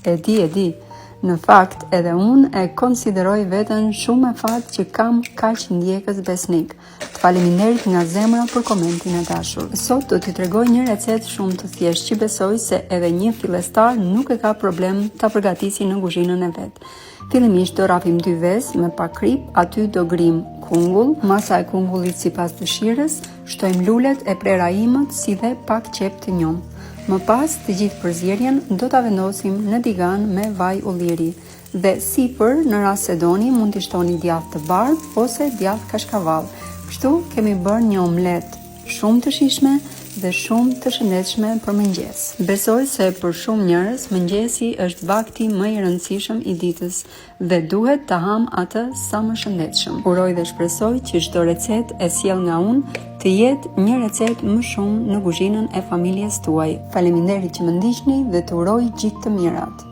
E di. Në fakt, edhe unë e konsideroj veten shumë e fat që kam kaq ndjekës besnik. Të faleminderit nga zemra për komentin e dashur. Sot do t'i tregoj një recetë shumë të thjeshtë që besoj se edhe një fillestar nuk e ka problem ta përgatisi në kuzhinën e vet. Fillimisht do rapim 2 vezë me pak krip, aty do grim kungull, masa e kungullit sipas dëshirës, shtojmë lulet e prera imët si dhe pak qep të njom. Më pas, të gjithë përzierjen do ta vendosim në tigan me vaj ulliri dhe sipër në rast se doni mund t'i shtoni djathë të bardhë ose djathë kashkavall. Kështu kemi bërë një omlet shumë të shijshme dhe shumë të shëndetshme për mëngjes. Besoj se për shumë njerëz mëngjesi është vakti më i rëndësishëm i ditës dhe duhet ta ham atë sa më shëndetshëm. Uroj dhe shpresoj që çdo recetë e sjell nga unë të jetë një recetë më shumë në kuzhinën e familjes tuaj. Faleminderit që më ndiqni dhe të uroj gjithë të mirat.